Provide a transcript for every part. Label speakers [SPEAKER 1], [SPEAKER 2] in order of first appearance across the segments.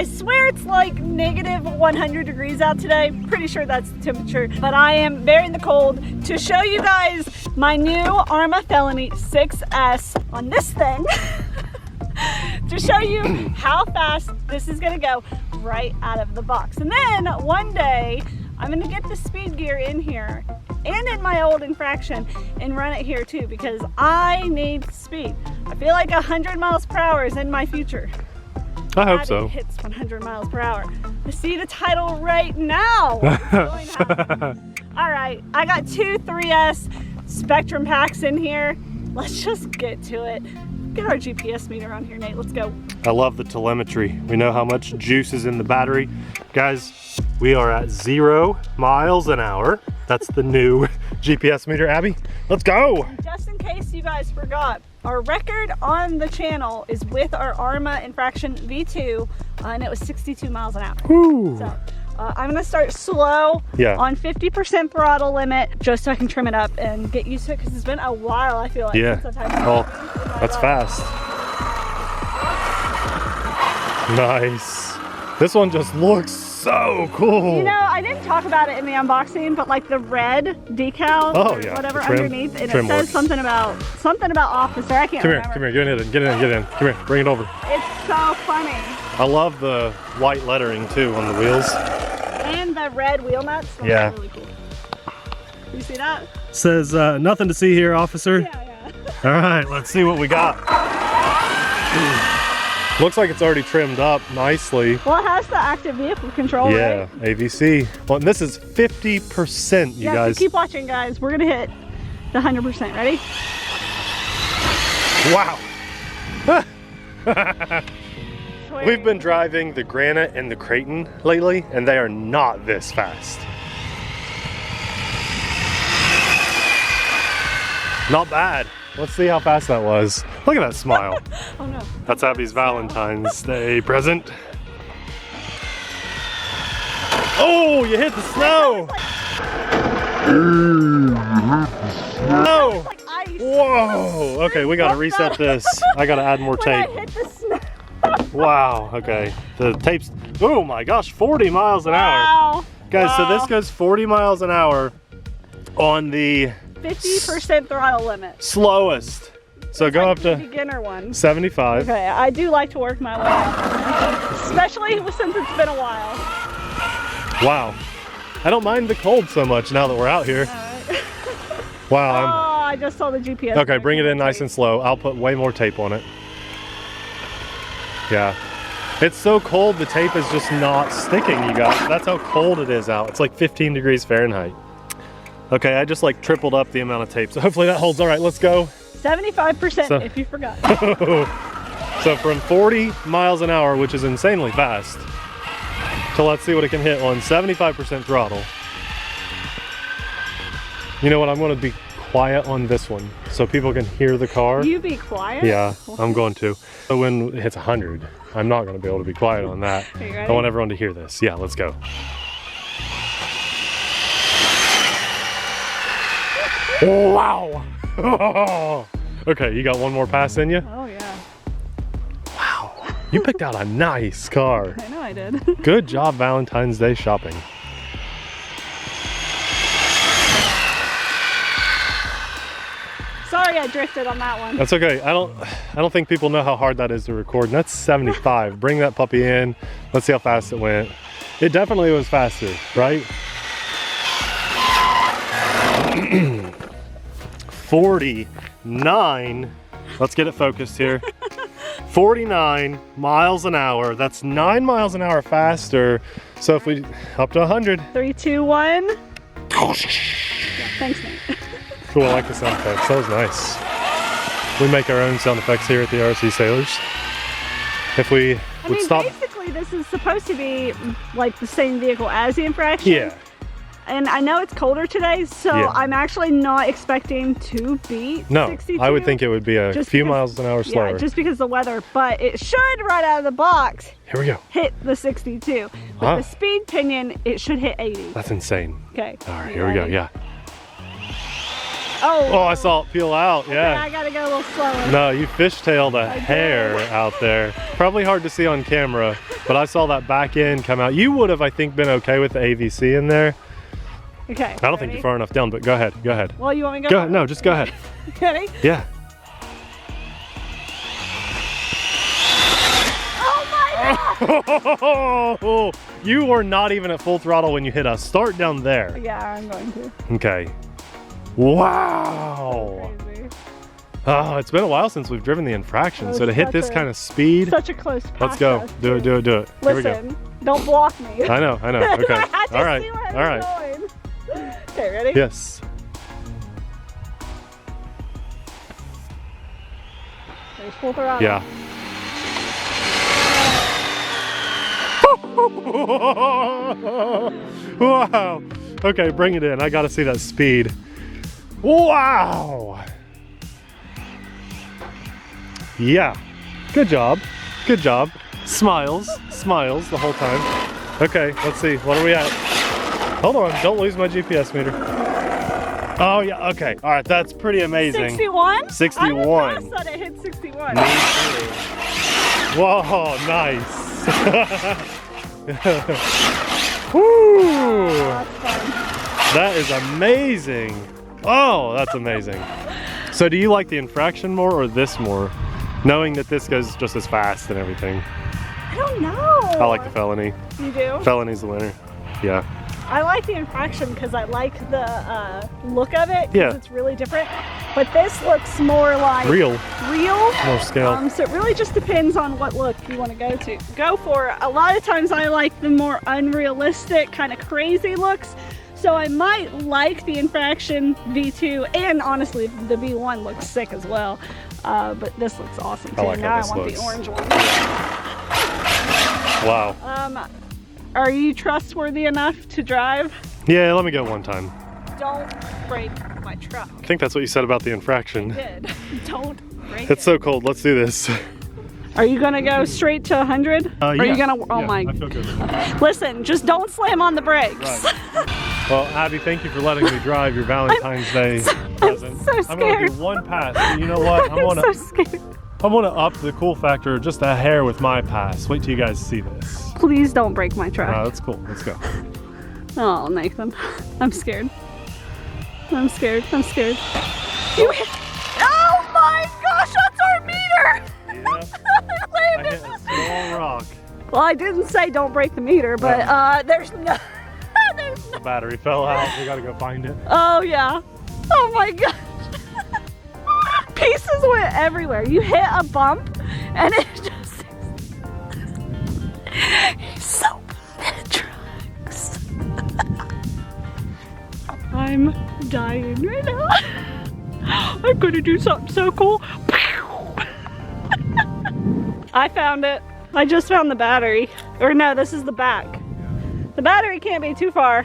[SPEAKER 1] I swear it's like negative 100 degrees out today. Pretty sure that's the temperature, but I am bearing the cold to show you guys my new Arrma Felony 6S on this thing to show you how fast this is gonna go right out of the box. And then one day I'm gonna get the speed gear in here and in my old infraction and run it here too, because I need speed. I feel like 100 miles per hour is in my future.
[SPEAKER 2] I hope so.
[SPEAKER 1] Hits 100 miles per hour. I see the title right now. What's going to happen? All right, I got two 3S Spectrum packs in here. Let's just get to it. Get our GPS meter on here, Nate. Let's go.
[SPEAKER 2] I love the telemetry. We know how much juice is in the battery. Guys, we are at 0 miles an hour. That's the new GPS meter, Abby. Let's go.
[SPEAKER 1] Just in case you guys forgot, our record on the channel is with our Arrma Infraction V2, and it was 62 miles an hour.
[SPEAKER 2] Woo.
[SPEAKER 1] So I'm gonna start slow on 50% throttle limit, just so I can trim it up and get used to it, because it's been a while, I feel like, since I've had
[SPEAKER 2] oh, that's fast. Nice. This one just looks so cool.
[SPEAKER 1] You know, I didn't talk about it in the unboxing, but like the red decal or whatever underneath, and it says something about officer. I can't remember.
[SPEAKER 2] Come here, get in. Come here, bring it over.
[SPEAKER 1] It's so funny.
[SPEAKER 2] I love the white lettering too on the wheels.
[SPEAKER 1] And the red wheel nuts.
[SPEAKER 2] Yeah.
[SPEAKER 1] Really cool. You see that?
[SPEAKER 2] Says nothing to see here, officer.
[SPEAKER 1] Yeah.
[SPEAKER 2] All right, let's see what we got. Looks like it's already trimmed up nicely.
[SPEAKER 1] Well, it has the active vehicle control, right?
[SPEAKER 2] AVC. Well, and this is 50%, you guys.
[SPEAKER 1] So keep watching, guys. We're gonna hit the 100%. Ready?
[SPEAKER 2] Wow. We've been driving the Granite and the Creighton lately, and they are not this fast. Not bad. Let's see how fast that was. Look at that smile.
[SPEAKER 1] Oh no.
[SPEAKER 2] That's Abby's Valentine's Day present. Oh, you hit the snow. No. Whoa. Okay, we gotta reset this. I gotta add more tape. Wow, okay. The tape's, oh my gosh, 40 miles an hour. Guys, so this goes 40 miles an hour on the
[SPEAKER 1] 50% throttle limit.
[SPEAKER 2] Slowest. So go up to
[SPEAKER 1] beginner one.
[SPEAKER 2] 75.
[SPEAKER 1] Okay, I do like to work my way up, especially since it's been a while.
[SPEAKER 2] Wow. I don't mind the cold so much now that we're out here.
[SPEAKER 1] Right.
[SPEAKER 2] Wow.
[SPEAKER 1] I just saw the GPS.
[SPEAKER 2] Okay, bring it in nice and slow. I'll put way more tape on it. Yeah. It's so cold, the tape is just not sticking, you guys. That's how cold it is out. It's like 15 degrees Fahrenheit. Okay, I just like tripled up the amount of tape, so hopefully that holds. All right, let's go.
[SPEAKER 1] 75% if you forgot.
[SPEAKER 2] So from 40 miles an hour, which is insanely fast, to let's see what it can hit on 75% throttle. You know what, I'm gonna be quiet on this one so people can hear the car.
[SPEAKER 1] You be quiet?
[SPEAKER 2] Yeah, I'm going to. So when it hits 100, I'm not gonna be able to be quiet on that.
[SPEAKER 1] Are you ready?
[SPEAKER 2] I want everyone to hear this. Yeah, let's go. Wow. Okay, you got one more pass in you?
[SPEAKER 1] Oh yeah.
[SPEAKER 2] Wow, you picked out a nice car.
[SPEAKER 1] I know I did.
[SPEAKER 2] Good job Valentine's Day shopping.
[SPEAKER 1] Sorry I drifted on that one.
[SPEAKER 2] That's okay. I don't think people know how hard that is to record. And that's 75. Bring that puppy in. Let's see how fast it went. It definitely was faster, right? 49. Let's get it focused here. 49 miles an hour. That's 9 miles an hour faster. So if we up to 100.
[SPEAKER 1] 3, 2, 1. Yeah, thanks, Nate.
[SPEAKER 2] Cool, I like the sound effects. That was nice. We make our own sound effects here at the TheRcSaylors. If we would stop.
[SPEAKER 1] Basically, this is supposed to be like the same vehicle as the Infraction.
[SPEAKER 2] Yeah.
[SPEAKER 1] And I know it's colder today, so I'm actually not expecting to beat 62.
[SPEAKER 2] I would think it would be a few miles an hour slower.
[SPEAKER 1] Yeah, just because of the weather, but it should right out of the box.
[SPEAKER 2] Here we go.
[SPEAKER 1] Hit the 62. With the speed pinion, it should hit 80.
[SPEAKER 2] That's insane.
[SPEAKER 1] Okay.
[SPEAKER 2] All right, here we go. Yeah.
[SPEAKER 1] Oh,
[SPEAKER 2] I saw it peel out.
[SPEAKER 1] okay,
[SPEAKER 2] Yeah.
[SPEAKER 1] I gotta go a little slower.
[SPEAKER 2] No, you fishtailed a hair out there. Probably hard to see on camera, but I saw that back end come out. You would have, I think, been okay with the AVC in there.
[SPEAKER 1] Okay.
[SPEAKER 2] I don't think you're far enough down, but go ahead. Go ahead.
[SPEAKER 1] Well, you want me to
[SPEAKER 2] Go ahead. No, just go ahead.
[SPEAKER 1] Ready?
[SPEAKER 2] Yeah.
[SPEAKER 1] Oh my
[SPEAKER 2] You were not even at full throttle when you hit us. Start down there.
[SPEAKER 1] Yeah, I'm going to.
[SPEAKER 2] Okay. Wow.
[SPEAKER 1] Crazy.
[SPEAKER 2] Oh, it's been a while since we've driven the infraction, so to hit this kind of speed.
[SPEAKER 1] Such a close pass.
[SPEAKER 2] Let's go. Do it, do it, do it. Here we go.
[SPEAKER 1] Listen, don't block me.
[SPEAKER 2] I know, I know. Okay.
[SPEAKER 1] I had to
[SPEAKER 2] All right.
[SPEAKER 1] see where I was
[SPEAKER 2] All right.
[SPEAKER 1] going. Okay, ready?
[SPEAKER 2] Yes.
[SPEAKER 1] There's full throttle.
[SPEAKER 2] Yeah. Wow. Okay, bring it in. I gotta see that speed. Wow. Yeah. Good job. Good job. Smiles. Smiles the whole time. Okay, let's see. What are we at? Hold on. Don't lose my GPS meter. Oh, yeah. Okay. All right. That's pretty amazing.
[SPEAKER 1] 61?
[SPEAKER 2] 61.
[SPEAKER 1] I'm impressed that it hit 61.
[SPEAKER 2] Me too. Whoa, nice. Woo!
[SPEAKER 1] That's fun.
[SPEAKER 2] That is amazing. Oh, that's amazing. So do you like the infraction more or this more? Knowing that this goes just as fast and everything.
[SPEAKER 1] I don't know.
[SPEAKER 2] I like the felony.
[SPEAKER 1] You do?
[SPEAKER 2] Felony's the winner. Yeah.
[SPEAKER 1] I like the infraction because I like the look of it.
[SPEAKER 2] Yeah.
[SPEAKER 1] It's really different. But this looks more like
[SPEAKER 2] Real.
[SPEAKER 1] Real.
[SPEAKER 2] More scale.
[SPEAKER 1] So it really just depends on what look you want to go for. A lot of times I like the more unrealistic, kind of crazy looks. So I might like the infraction V2, and honestly, the V1 looks sick as well. But this looks awesome too.
[SPEAKER 2] I like
[SPEAKER 1] now
[SPEAKER 2] how
[SPEAKER 1] I
[SPEAKER 2] this
[SPEAKER 1] want
[SPEAKER 2] looks.
[SPEAKER 1] the orange one.
[SPEAKER 2] Wow.
[SPEAKER 1] Are you trustworthy enough to drive?
[SPEAKER 2] Yeah, let me go one time.
[SPEAKER 1] Don't break my truck.
[SPEAKER 2] I think that's what you said about the infraction.
[SPEAKER 1] Did. Don't break
[SPEAKER 2] It's
[SPEAKER 1] it.
[SPEAKER 2] so cold. Let's do this.
[SPEAKER 1] Are you gonna go straight to 100? Are you gonna? Oh
[SPEAKER 2] yeah,
[SPEAKER 1] my!
[SPEAKER 2] I feel good.
[SPEAKER 1] Listen, just don't slam on the brakes.
[SPEAKER 2] Right. Well, Abby, thank you for letting me drive your Valentine's Day present.
[SPEAKER 1] so
[SPEAKER 2] I'm gonna
[SPEAKER 1] scared.
[SPEAKER 2] do one pass. But you know what?
[SPEAKER 1] I'm so scared.
[SPEAKER 2] I'm gonna up the cool factor just a hair with my pass. Wait till you guys see this.
[SPEAKER 1] Please don't break my truck.
[SPEAKER 2] That's cool. Let's go.
[SPEAKER 1] Oh, Nathan, I'm scared. I'm scared. I'm scared. You hit. Oh my gosh, that's our meter.
[SPEAKER 2] Yeah. I hit a small rock.
[SPEAKER 1] Well, I didn't say don't break the meter, but there's no. There's no.
[SPEAKER 2] The battery fell out. We gotta go find it.
[SPEAKER 1] Oh yeah. Oh my gosh. Pieces went everywhere. You hit a bump and it just. He's so good at trucks. I'm dying right now. I'm gonna do something so cool. I found it. I just found the battery. Or no, this is the back. The battery can't be too far.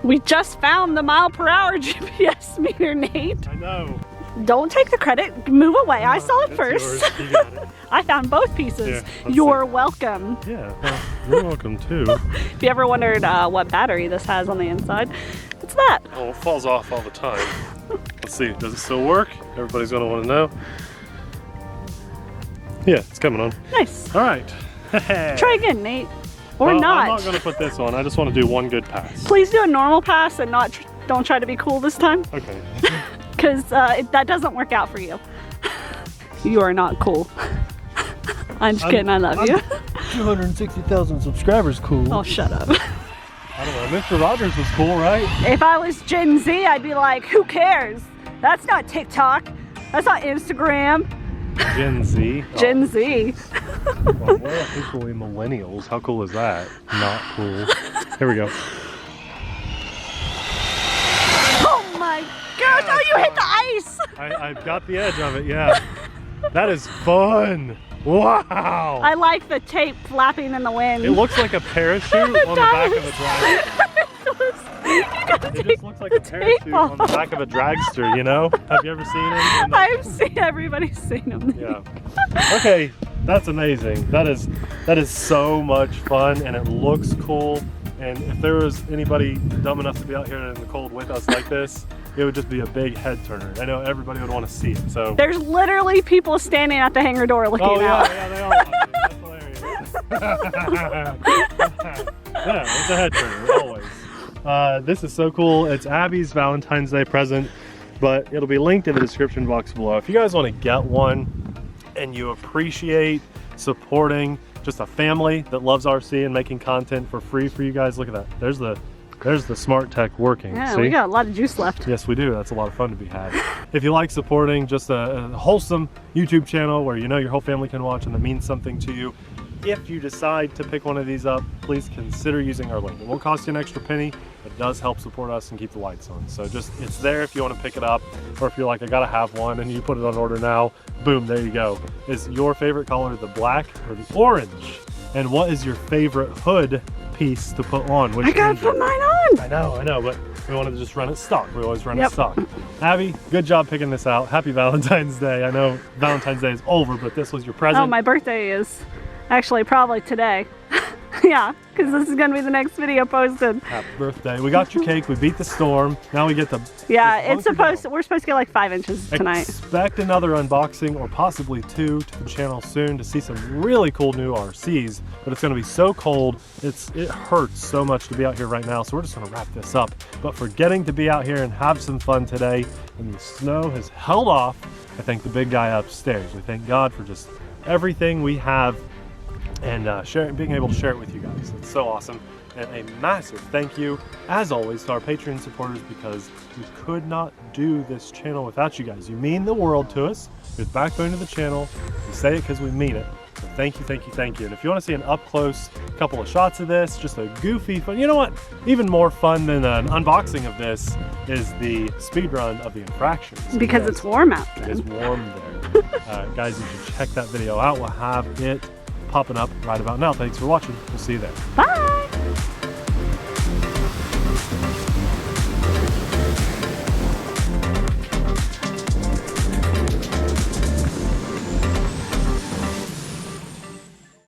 [SPEAKER 1] We just found the mile/hour GPS meter, Nate.
[SPEAKER 2] I know.
[SPEAKER 1] Don't take the credit. Move away. I saw it
[SPEAKER 2] It's
[SPEAKER 1] first.
[SPEAKER 2] yours. You got it.
[SPEAKER 1] I found both pieces.
[SPEAKER 2] Yeah, let's
[SPEAKER 1] You're welcome.
[SPEAKER 2] Yeah, well, you're welcome too.
[SPEAKER 1] If you ever wondered what battery this has on the inside, it's that.
[SPEAKER 2] Oh, it falls off all the time. Let's see, does it still work? Everybody's gonna wanna know. Yeah, it's coming on.
[SPEAKER 1] Nice.
[SPEAKER 2] All right.
[SPEAKER 1] Try again, Nate. Or
[SPEAKER 2] well,
[SPEAKER 1] not.
[SPEAKER 2] I'm not gonna put this on. I just wanna do one good pass.
[SPEAKER 1] Please do a normal pass and not don't try to be cool this time.
[SPEAKER 2] Okay.
[SPEAKER 1] Because that doesn't work out for you. You are not cool. I'm just kidding, I love you.
[SPEAKER 3] 260,000 subscribers, cool.
[SPEAKER 1] Oh, shut up.
[SPEAKER 2] I don't know, Mr. Rogers was cool, right?
[SPEAKER 1] If I was Gen Z, I'd be like, who cares? That's not TikTok. That's not Instagram.
[SPEAKER 2] Gen Z.
[SPEAKER 1] Gen Z.
[SPEAKER 2] Well, we're officially millennials. How cool is that? Not cool. Here we go.
[SPEAKER 1] Oh my gosh, oh, you hit the ice.
[SPEAKER 2] I've got the edge of it, yeah. That is fun. Wow.
[SPEAKER 1] I like the tape flapping in the wind.
[SPEAKER 2] It looks like a parachute on the back of a dragster. It just looks like a parachute on the back of a dragster, you know? Have you ever seen it?
[SPEAKER 1] I've seen, everybody's seen them.
[SPEAKER 2] Yeah. Okay, that's amazing. That is so much fun, and it looks cool. And if there was anybody dumb enough to be out here in the cold with us like this, it would just be a big head turner. I know everybody would want to see it. So
[SPEAKER 1] there's literally people standing at the hangar door looking out.
[SPEAKER 2] Yeah, they are watching. That's hilarious. Yeah, it's a head turner, always. This is so cool. It's Abby's Valentine's Day present, but it'll be linked in the description box below. If you guys want to get one and you appreciate supporting just a family that loves RC and making content for free for you guys, look at that. There's the smart tech working.
[SPEAKER 1] Yeah,
[SPEAKER 2] see?
[SPEAKER 1] we got a lot of juice left.
[SPEAKER 2] Yes, we do. That's a lot of fun to be had. If you like supporting just a wholesome YouTube channel where you know your whole family can watch and that means something to you, if you decide to pick one of these up, please consider using our link. It won't cost you an extra penny, but it does help support us and keep the lights on. So just, it's there if you want to pick it up, or if you're like, I gotta have one, and you put it on order now, boom, there you go. Is your favorite color the black or the orange? And what is your favorite hood piece to put on?
[SPEAKER 1] I gotta put mine on.
[SPEAKER 2] I know, but we wanted to just run it stock. We always run it stock. Abby, good job picking this out. Happy Valentine's Day. I know Valentine's Day is over, but this was your present.
[SPEAKER 1] Oh, my birthday is actually probably today. Yeah, because this is gonna be the next video posted.
[SPEAKER 2] Happy birthday. We got your cake, we beat the storm. Now we get the...
[SPEAKER 1] Yeah, we're supposed to get like 5 inches tonight.
[SPEAKER 2] Expect another unboxing or possibly 2 to the channel soon to see some really cool new RCs, but it's gonna be so cold, it hurts so much to be out here right now, so we're just gonna wrap this up. But for getting to be out here and have some fun today, and the snow has held off, I thank the big guy upstairs. We thank God for just everything we have, and being able to share it with you guys. It's so awesome. And a massive thank you, as always, to our Patreon supporters, because we could not do this channel without you guys. You mean the world to us. You're the backbone of the channel. We say it because we mean it. So thank you, thank you, thank you. And if you want to see an up-close couple of shots of this, just a goofy fun, you know what? Even more fun than an unboxing of this is the speed run of the infractions.
[SPEAKER 1] Because it's warm out then.
[SPEAKER 2] It's warm there. Guys, you should check that video out. We'll have it popping up right about now. Thanks for watching. We'll see you there.
[SPEAKER 1] Bye.